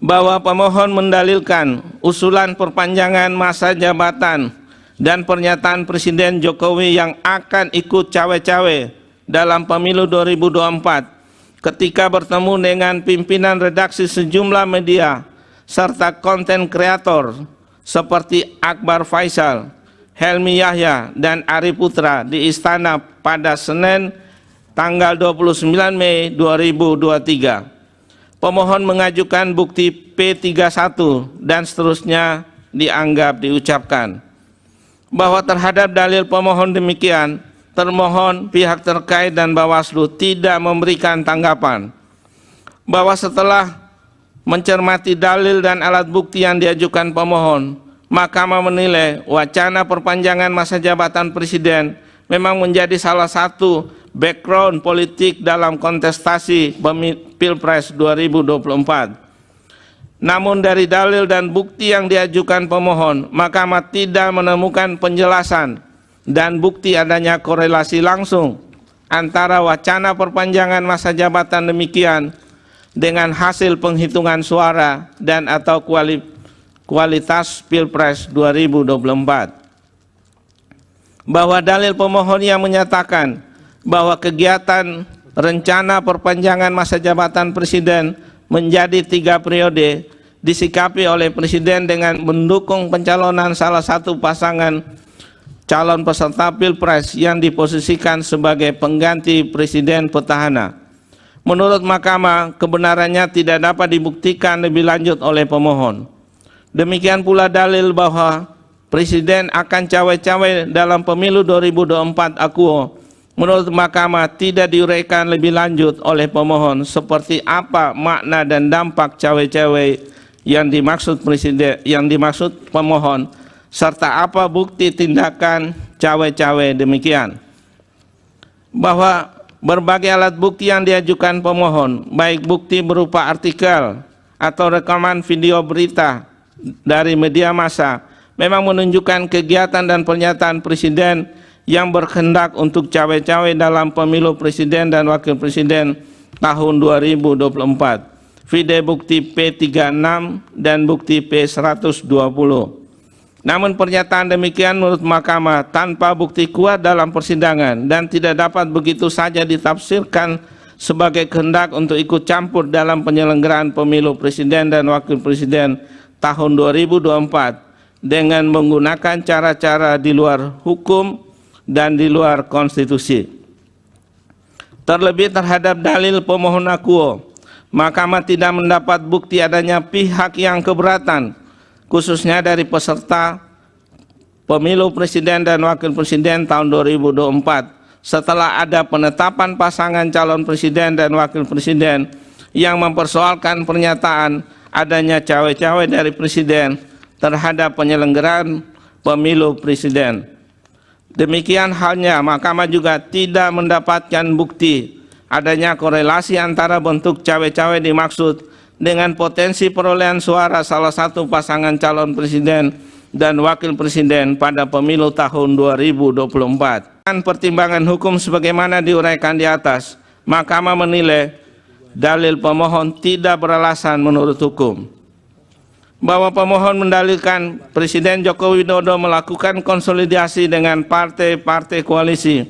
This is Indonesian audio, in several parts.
bahwa pemohon mendalilkan usulan perpanjangan masa jabatan dan pernyataan Presiden Jokowi yang akan ikut cawe-cawe dalam pemilu 2024 ketika bertemu dengan pimpinan redaksi sejumlah media serta konten kreator seperti Akbar Faisal, Helmi Yahya, dan Ari Putra di Istana pada Senin tanggal 29 Mei 2023. Pemohon mengajukan bukti P31 dan seterusnya dianggap diucapkan. Bahwa terhadap dalil pemohon demikian, termohon, pihak terkait, dan Bawaslu tidak memberikan tanggapan. Bahwa setelah mencermati dalil dan alat bukti yang diajukan pemohon, Mahkamah menilai wacana perpanjangan masa jabatan Presiden memang menjadi salah satu background politik dalam kontestasi Pilpres 2024. Namun dari dalil dan bukti yang diajukan pemohon, Mahkamah tidak menemukan penjelasan dan bukti adanya korelasi langsung antara wacana perpanjangan masa jabatan demikian dengan hasil penghitungan suara dan atau kualitas Pilpres 2024. Bahwa dalil pemohon yang menyatakan bahwa kegiatan rencana perpanjangan masa jabatan Presiden menjadi 3 periode disikapi oleh Presiden dengan mendukung pencalonan salah satu pasangan calon peserta Pilpres yang diposisikan sebagai pengganti Presiden petahana. Menurut Mahkamah, kebenarannya tidak dapat dibuktikan lebih lanjut oleh pemohon. Demikian pula dalil bahwa Presiden akan cawe-cawe dalam pemilu 2024 akuo. Menurut Mahkamah tidak diuraikan lebih lanjut oleh pemohon seperti apa makna dan dampak cawe-cawe yang dimaksud pemohon serta apa bukti tindakan cawe-cawe demikian. Bahwa berbagai alat bukti yang diajukan pemohon, baik bukti berupa artikel atau rekaman video berita dari media massa, memang menunjukkan kegiatan dan pernyataan Presiden yang berkehendak untuk cawe-cawe dalam pemilu Presiden dan Wakil Presiden tahun 2024. Video bukti P36 dan bukti P120. Namun pernyataan demikian menurut Mahkamah tanpa bukti kuat dalam persidangan dan tidak dapat begitu saja ditafsirkan sebagai kehendak untuk ikut campur dalam penyelenggaraan pemilu Presiden dan Wakil Presiden tahun 2024 dengan menggunakan cara-cara di luar hukum dan di luar konstitusi. Terlebih terhadap dalil pemohon akuo, Mahkamah tidak mendapat bukti adanya pihak yang keberatan, khususnya dari peserta pemilu Presiden dan Wakil Presiden tahun 2024 setelah ada penetapan pasangan calon Presiden dan Wakil Presiden yang mempersoalkan pernyataan adanya cawe-cawe dari Presiden terhadap penyelenggaraan pemilu Presiden. Demikian halnya Mahkamah juga tidak mendapatkan bukti adanya korelasi antara bentuk cawe-cawe dimaksud dengan potensi perolehan suara salah satu pasangan calon Presiden dan Wakil Presiden pada pemilu tahun 2024. Dengan pertimbangan hukum sebagaimana diuraikan di atas, Mahkamah menilai dalil pemohon tidak beralasan menurut hukum. Bahwa pemohon mendalilkan Presiden Joko Widodo melakukan konsolidasi dengan partai-partai koalisi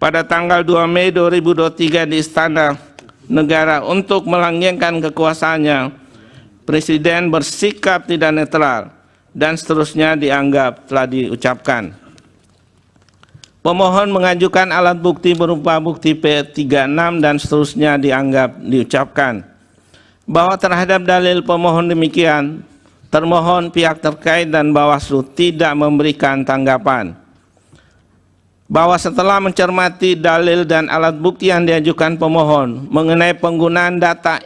pada tanggal 2 Mei 2023 di Istana Negara untuk melanggengkan kekuasaannya, Presiden bersikap tidak netral dan seterusnya dianggap telah diucapkan. Pemohon mengajukan alat bukti berupa bukti P36 dan seterusnya dianggap diucapkan. Bahwa terhadap dalil pemohon demikian, termohon, pihak terkait, dan Bawaslu tidak memberikan tanggapan. Bahwa setelah mencermati dalil dan alat bukti yang diajukan pemohon mengenai penggunaan data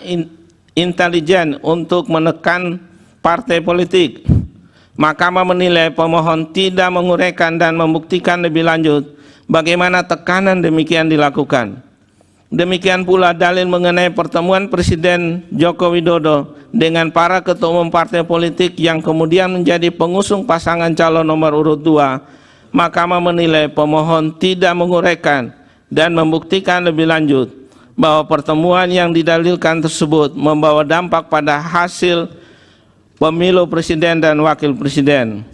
intelijen untuk menekan partai politik, Mahkamah menilai pemohon tidak menguraikan dan membuktikan lebih lanjut bagaimana tekanan demikian dilakukan. Demikian pula dalil mengenai pertemuan Presiden Joko Widodo dengan para ketua umum partai politik yang kemudian menjadi pengusung pasangan calon nomor urut 2, Mahkamah menilai pemohon tidak menguraikan dan membuktikan lebih lanjut bahwa pertemuan yang didalilkan tersebut membawa dampak pada hasil pemilu presiden dan wakil presiden.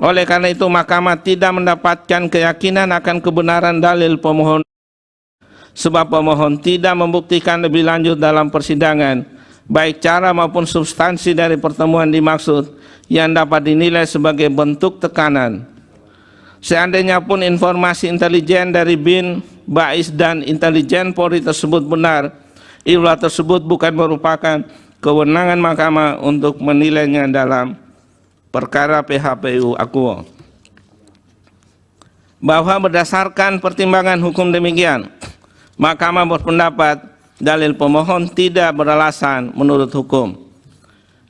Oleh karena itu, Mahkamah tidak mendapatkan keyakinan akan kebenaran dalil pemohon, sebab pemohon tidak membuktikan lebih lanjut dalam persidangan, baik cara maupun substansi dari pertemuan dimaksud yang dapat dinilai sebagai bentuk tekanan. Seandainya pun informasi intelijen dari BIN, BAIS, dan intelijen Polri tersebut benar, iulah tersebut bukan merupakan kewenangan Mahkamah untuk menilainya dalam perkara PHPU Akuo. Bahwa berdasarkan pertimbangan hukum demikian, Mahkamah berpendapat dalil pemohon tidak beralasan menurut hukum.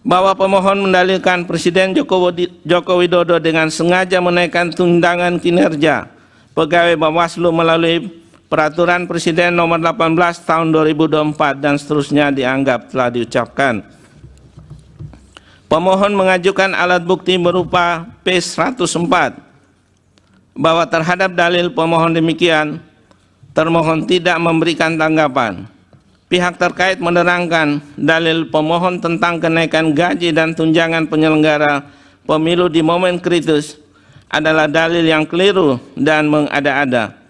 Bahwa pemohon mendalilkan Presiden Joko Widodo dengan sengaja menaikkan tunjangan kinerja pegawai Bawaslu melalui Peraturan Presiden Nomor 18 Tahun 2024 dan seterusnya dianggap telah diucapkan. Pemohon mengajukan alat bukti berupa P104 bahwa terhadap dalil pemohon demikian, termohon tidak memberikan tanggapan. Pihak terkait menerangkan dalil pemohon tentang kenaikan gaji dan tunjangan penyelenggara pemilu di momen kritis adalah dalil yang keliru dan mengada-ada,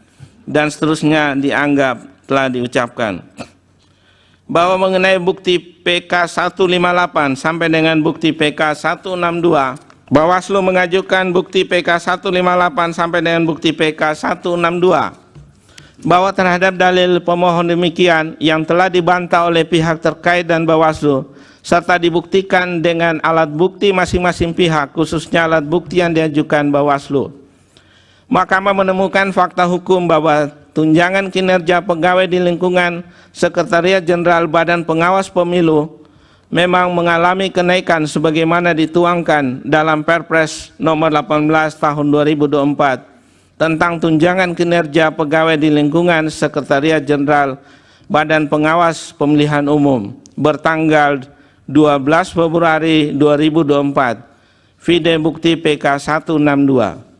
dan seterusnya dianggap telah diucapkan. Bahwa mengenai bukti PK 158 sampai dengan bukti PK 162, Bawaslu mengajukan bukti PK 158 sampai dengan bukti PK 162 bahwa terhadap dalil pemohon demikian yang telah dibantah oleh pihak terkait dan Bawaslu serta dibuktikan dengan alat bukti masing-masing pihak, khususnya alat bukti yang diajukan Bawaslu. Mahkamah menemukan fakta hukum bahwa tunjangan kinerja pegawai di lingkungan Sekretariat Jenderal Badan Pengawas Pemilu memang mengalami kenaikan sebagaimana dituangkan dalam Perpres Nomor 18 Tahun 2024 tentang tunjangan kinerja pegawai di lingkungan Sekretariat Jenderal Badan Pengawas Pemilihan Umum bertanggal 12 Februari 2024, vide bukti PK 162.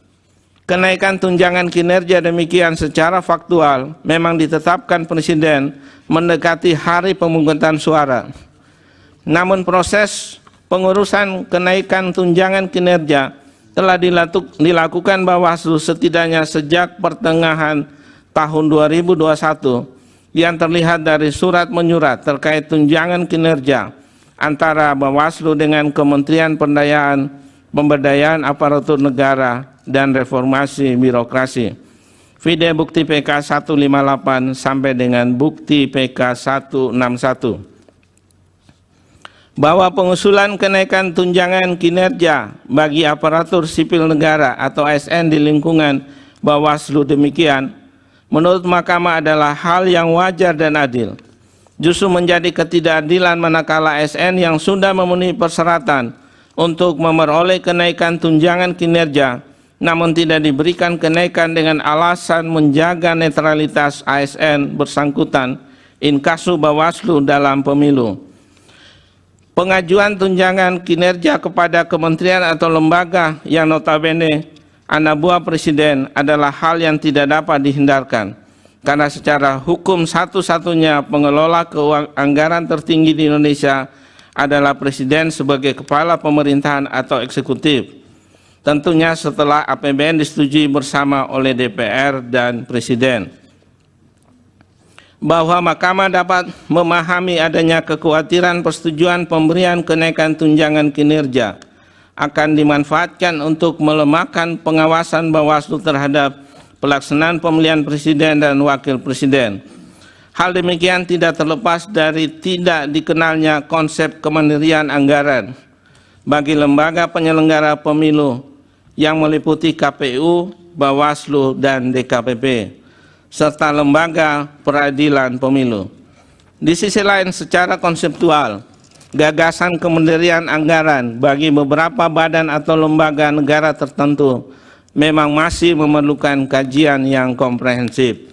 Kenaikan tunjangan kinerja demikian secara faktual memang ditetapkan Presiden mendekati hari pemungutan suara. Namun proses pengurusan kenaikan tunjangan kinerja telah dilakukan Bawaslu setidaknya sejak pertengahan tahun 2021 yang terlihat dari surat menyurat terkait tunjangan kinerja antara Bawaslu dengan Kementerian Pemberdayaan Aparatur Negara dan Reformasi Birokrasi. Vide bukti PK 158 sampai dengan bukti PK 161. Bahwa pengusulan kenaikan tunjangan kinerja bagi aparatur sipil negara atau ASN di lingkungan Bawaslu demikian, menurut Mahkamah adalah hal yang wajar dan adil. Justru menjadi ketidakadilan manakala ASN yang sudah memenuhi persyaratan untuk memperoleh kenaikan tunjangan kinerja, namun tidak diberikan kenaikan dengan alasan menjaga netralitas ASN bersangkutan in casu Bawaslu dalam pemilu. Pengajuan tunjangan kinerja kepada kementerian atau lembaga yang notabene anak buah Presiden adalah hal yang tidak dapat dihindarkan, karena secara hukum satu-satunya pengelola anggaran tertinggi di Indonesia adalah Presiden sebagai kepala pemerintahan atau eksekutif, tentunya setelah APBN disetujui bersama oleh DPR dan Presiden. Bahwa Mahkamah dapat memahami adanya kekhawatiran persetujuan pemberian kenaikan tunjangan kinerja akan dimanfaatkan untuk melemahkan pengawasan Bawaslu terhadap pelaksanaan pemilihan presiden dan wakil presiden. Hal demikian tidak terlepas dari tidak dikenalnya konsep kemandirian anggaran bagi lembaga penyelenggara pemilu yang meliputi KPU, Bawaslu, dan DKPP, serta lembaga peradilan pemilu. Di sisi lain, secara konseptual, gagasan kemandirian anggaran bagi beberapa badan atau lembaga negara tertentu memang masih memerlukan kajian yang komprehensif.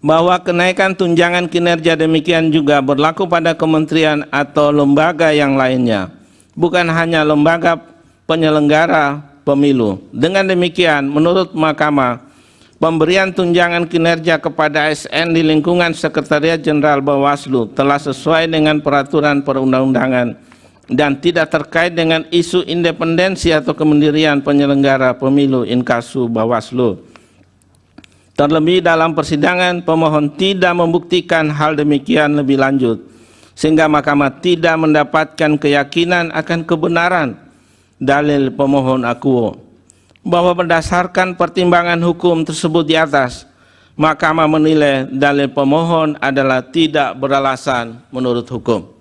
Bahwa kenaikan tunjangan kinerja demikian juga berlaku pada kementerian atau lembaga yang lainnya, bukan hanya lembaga penyelenggara pemilu. Dengan demikian, menurut Mahkamah, pemberian tunjangan kinerja kepada ASN di lingkungan Sekretariat Jenderal Bawaslu telah sesuai dengan peraturan perundang-undangan dan tidak terkait dengan isu independensi atau kemandirian penyelenggara pemilu inkasu Bawaslu. Terlebih dalam persidangan, pemohon tidak membuktikan hal demikian lebih lanjut, sehingga Mahkamah tidak mendapatkan keyakinan akan kebenaran dalil pemohon akuo. Bahwa berdasarkan pertimbangan hukum tersebut di atas, Mahkamah menilai dalil pemohon adalah tidak beralasan menurut hukum.